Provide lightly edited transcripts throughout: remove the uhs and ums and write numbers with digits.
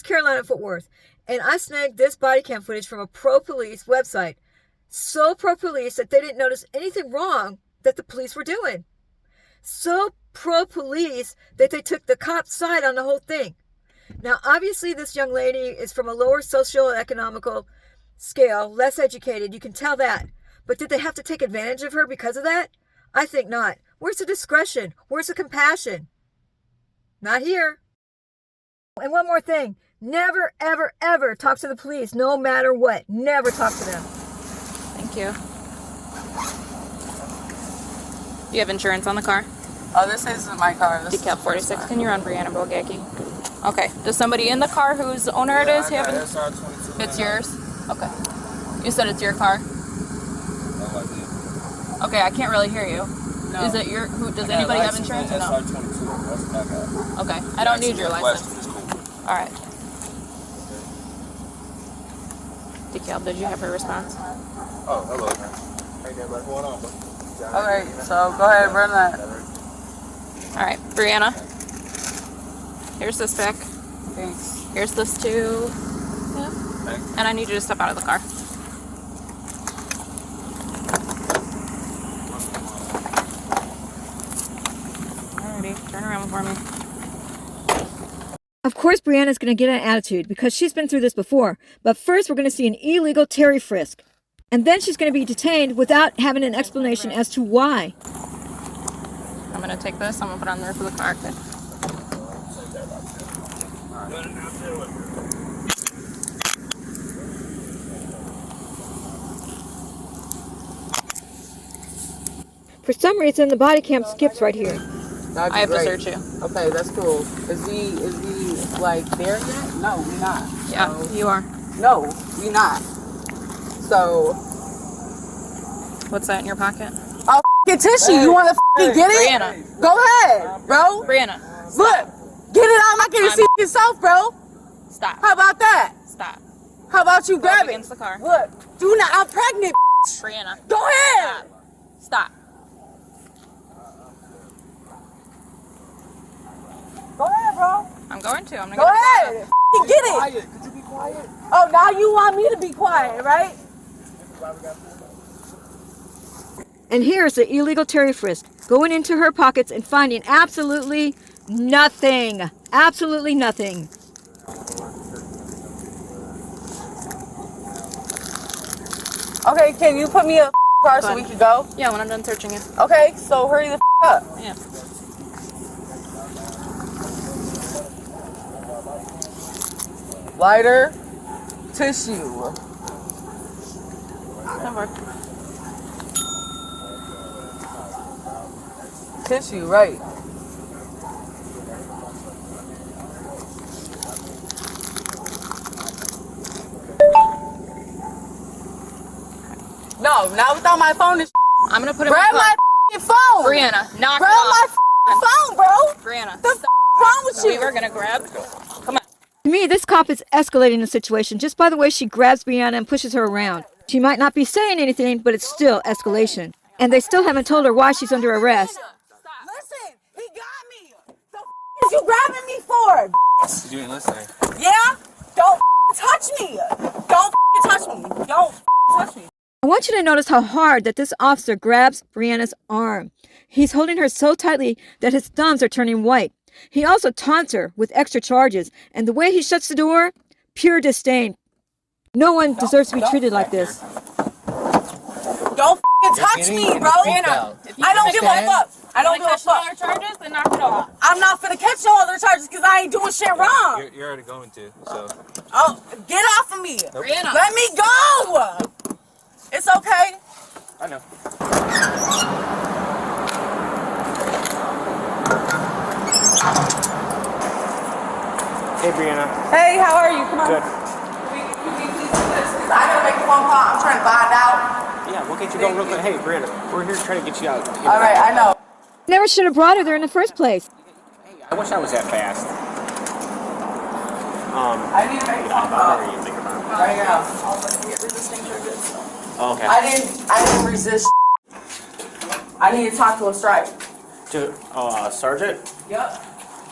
Carolina, Fort Worth, and I snagged this body cam footage from a pro-police website. So pro-police that they didn't notice anything wrong that the police were doing. So pro-police that they took the cop's side on the whole thing. Now, obviously, this young lady is from a lower socio-economical scale, less educated. You can tell that. But did they have to take advantage of her because of that? I think not. Where's the discretion? Where's the compassion? Not here. And one more thing. Never, ever, ever talk to the police, no matter what. Never talk to them. Thank you. Do you have insurance on the car? Oh, this isn't my car. This Dekalb 46. Can you run Brianna Bogacki? Okay. Does somebody in the car whose owner it is have it? It's yours? Okay. You said it's your car? Okay, I can't really hear you. No. Is it your, does anybody have insurance or no? Okay, I don't need your license. Alright. Dekalb, did you have her response? Oh, hello. Hey there, what's going on, bro? Okay, so go ahead and run that. Alright, Brianna. Here's this back. Thanks. Here's this too. Yeah. And I need you to step out of the car. Alrighty, turn around for me. Of course, Brianna's going to get an attitude because she's been through this before. But first, we're going to see an illegal Terry frisk. And then she's going to be detained without having an explanation as to why. I'm going to take this. I'm going to put it on there for the car. Okay. For some reason, the body cam skips right here. I have to search you. Okay, that's cool. Is he like there yet? No, we not. Yeah, so, you are. No, we not. So. What's that in your pocket? Oh, get tissue. You want to get it? Brianna. Go ahead, bro. Brianna. Look, get it out. I'm not getting to see yourself, bro. Stop. How about that? Stop. How about you grab it? Against the car. Look, do not. I'm pregnant. Brianna. Go ahead. Stop. Go ahead, bro. I'm going to. I'm Go ahead. Get it. Quiet. Could you be quiet? Oh, now you want me to be quiet, right? And here's the illegal Terry frisk, going into her pockets and finding absolutely nothing. Absolutely nothing. Okay, can you put me in a car so we can go? Yeah, when I'm done searching you. Okay, so hurry the up. Yeah. Lighter, tissue. Tissue, right. No, not without my phone. I'm gonna put it Grab my phone. Brianna, knock Grab it off. my phone, bro. Brianna, What's wrong with you? we were gonna grab. Come on. To me, this cop is escalating the situation just by the way she grabs Brianna and pushes her around. She might not be saying anything, but it's still escalation. And they still haven't told her why she's under arrest. Listen, he got me. The is you grabbing me for? You ain't listening. Yeah? Don't touch me. Don't touch me. Don't touch me. I want you to notice how hard that this officer grabs Brianna's arm. He's holding her so tightly that his thumbs are turning white. He also taunts her with extra charges, and the way he shuts the door, pure disdain. No one deserves to be treated like this. Don't touch me, bro. I don't give a fuck. I don't give a fuck. Other charges, then knock it off. I'm not finna catch no other charges because I ain't doing shit wrong. You're already going to, so. Oh, get off of me. Brianna. Let me go. It's okay. I know. Hey, Brianna. Hey, how are you? Come on. Good. Can we please do this? Because I gotta make a phone call. I'm trying to find out. Yeah, we'll get you going real quick. Hey, Brianna, we're here trying to get you out. All right, I know. Never should have brought her there in the first place. Hey, I wish I was that fast. I need to make a phone call. What do you think about it? Right now. I'll let you get resisting charges. Okay. I didn't resist. I need to talk to a stripe. To, Sergeant? Yep.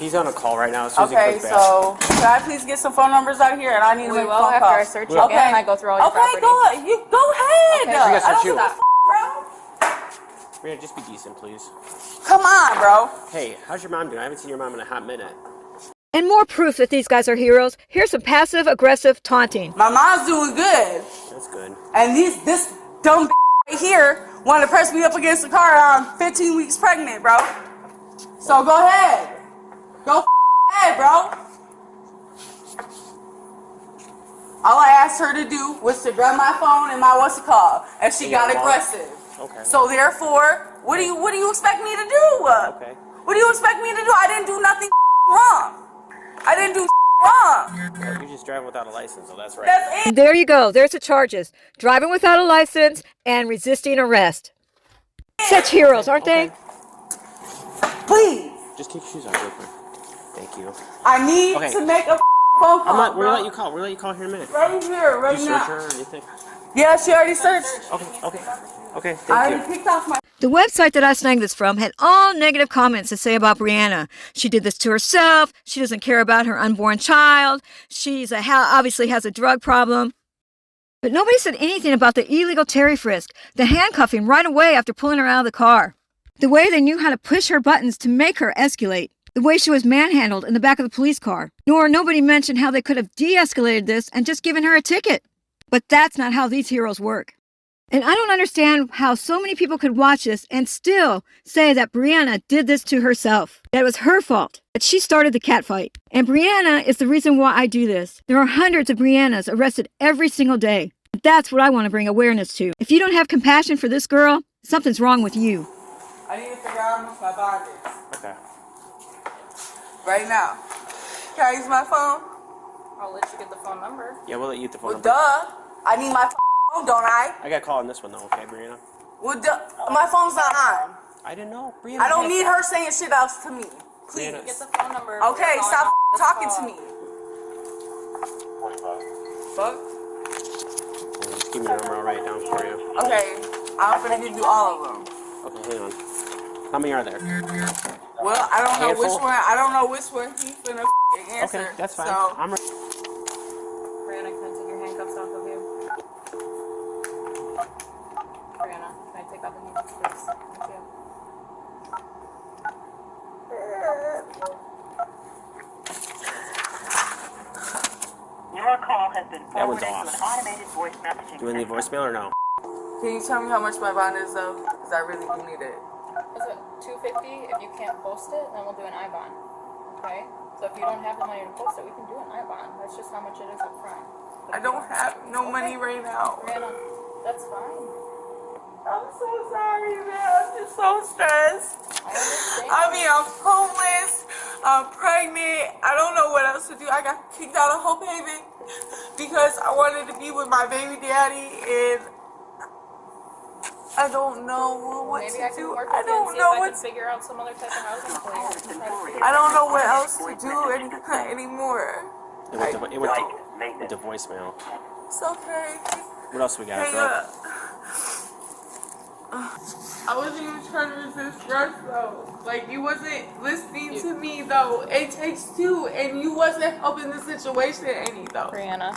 He's on a call right now. As soon as he Okay, comes back. so can I please get some phone numbers out here, and I need to We make will phone after calls. I search you again and I go through all your Okay, property. go ahead. Okay, we got I don't search give you. a f, bro. Brianna, just be decent, please. Come on, bro. Hey, how's your mom doing? I haven't seen your mom in a hot minute. And more proof that these guys are heroes. Here's some passive-aggressive taunting. My mom's doing good, That's good. and this dumb right here wanted to press me up against the car. I'm 15 weeks pregnant, bro. So go ahead. Go ahead, bro. All I asked her to do was to grab my phone and my what's it called, and she got aggressive. Okay. So therefore, what do you expect me to do? Okay. What do you expect me to do? I didn't do nothing wrong. I didn't do wrong. Yeah, you just drive without a license, so that's right. That's it. There you go. There's the charges. Driving without a license and resisting arrest. Such heroes, aren't they? Please, Just take your shoes off real quick. Thank you. I need Okay. to make a phone call. We're gonna bro. let you call. We're gonna let you call here in a minute. Right here, right You search now. her or anything? Yeah, she already searched. Okay. I Thank already you. picked off my. The website that I snagged this from had all negative comments to say about Brianna. She did this to herself. She doesn't care about her unborn child. She's obviously has a drug problem. But nobody said anything about the illegal Terry frisk, the handcuffing right away after pulling her out of the car. The way they knew how to push her buttons to make her escalate. The way she was manhandled in the back of the police car. Nor nobody mentioned how they could have de-escalated this and just given her a ticket. But that's not how these heroes work. And I don't understand how so many people could watch this and still say that Brianna did this to herself. That it was her fault. That she started the catfight. And Brianna is the reason why I do this. There are hundreds of Briannas arrested every single day. That's what I want to bring awareness to. If you don't have compassion for this girl, something's wrong with you. I need to figure out how much my bond is. Okay. Right now. Can I use my phone? I'll let you get the phone number. Yeah, we'll let you get the phone Well, number. duh. I need my phone, don't I? I got a call on this one though. Okay, Brianna. Well, duh. My phone's not on. I didn't know. Brianna. I don't need her saying shit else to me. Please. Brianna. Get the phone number. Okay, We're stop calling talking off to this me. call. Fuck. Just give me the number. I'll write it down for you. Okay, I'm finna give you all of them. Okay, hang on. How many are there? Well, I don't know Handful? which one. I don't know which one he's finna answer. Okay, that's fine. So, I'm Brianna, can I take your handcuffs off of you? Brianna, can I take off the handcuffs, please? Thank you. Your call has been That one's forwarded to an off. automated voice messaging Do we need voicemail or no? can you tell me how much my bond is though? Because I really do need it. Is it $250? If you can't post it, then we'll do an I-bond. Okay? So if you don't have the money to post it, we can do an I-bond. That's just how much it is up front. I don't have no money right now. Brianna, that's fine. I'm so sorry, man. I'm just so stressed. I understand. I mean, I'm homeless. I'm pregnant. I don't know what else to do. I got kicked out of Hope Haven because I wanted to be with my baby daddy, and I don't know what Maybe to I can do. work I with you and don't see know if I what. can figure out some other type of housing for you. I don't know what else to do anymore. It went to voicemail. It's okay. What else we got? Hang up. I wasn't even trying to resist stress though. Like you wasn't listening to me though. It takes two, and you wasn't helping the situation any though. Brianna,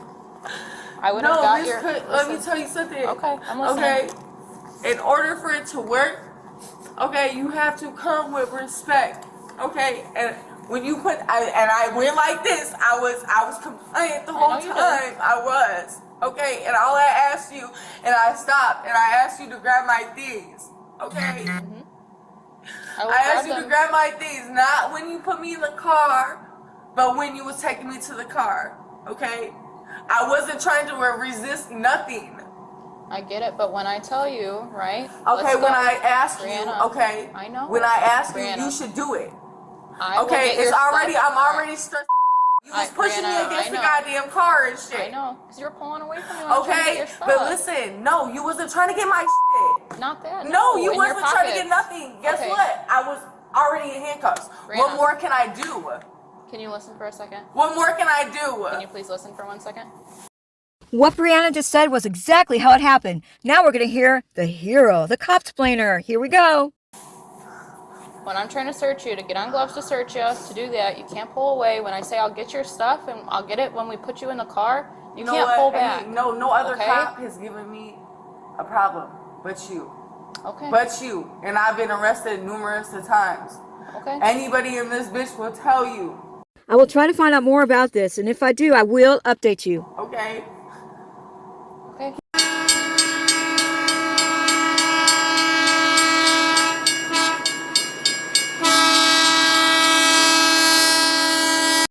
I would have No, got Miss your... Cook, let me listen. tell you something. Okay, I'm listening. Okay, in order for it to work, okay, you have to come with respect. Okay, and when you put, I went like this. I was compliant the whole know you time. did. I was. Okay, and all I asked you, and I stopped, and I asked you to grab my things. Okay. I asked you to grab my things, not when you put me in the car, but when you was taking me to the car. Okay. I wasn't trying to resist nothing. I get it, but when I tell you, right? Okay, when I ask Brianna, you, okay. I know. When I ask Brianna, you, you should do it. I will Okay, get your it's already, stuff. I'm already stressed. You was pushing me Brianna, against I the know. goddamn car and shit. I know, because you were pulling away from me when I was trying to get Okay, your stuff. but listen, no, you wasn't trying to get my shit. Not that. No, you in your wasn't trying to get pockets. nothing. Guess Okay. what? I was already in handcuffs. Brianna. What more can I do? Can you listen for a second? What more can I do? Can you please listen for 1 second? What Brianna just said was exactly how it happened. Now we're going to hear the hero, the cop-splainer. Here we go. When I'm trying to search you, to get on gloves to search you, to do that, you can't pull away. When I say I'll get your stuff and I'll get it when we put you in the car, you can't pull back. No other okay? cop has given me a problem but you. Okay. But you. And I've been arrested numerous times. Okay. Anybody in this bitch will tell you. I will try to find out more about this, and if I do, I will update you. Okay?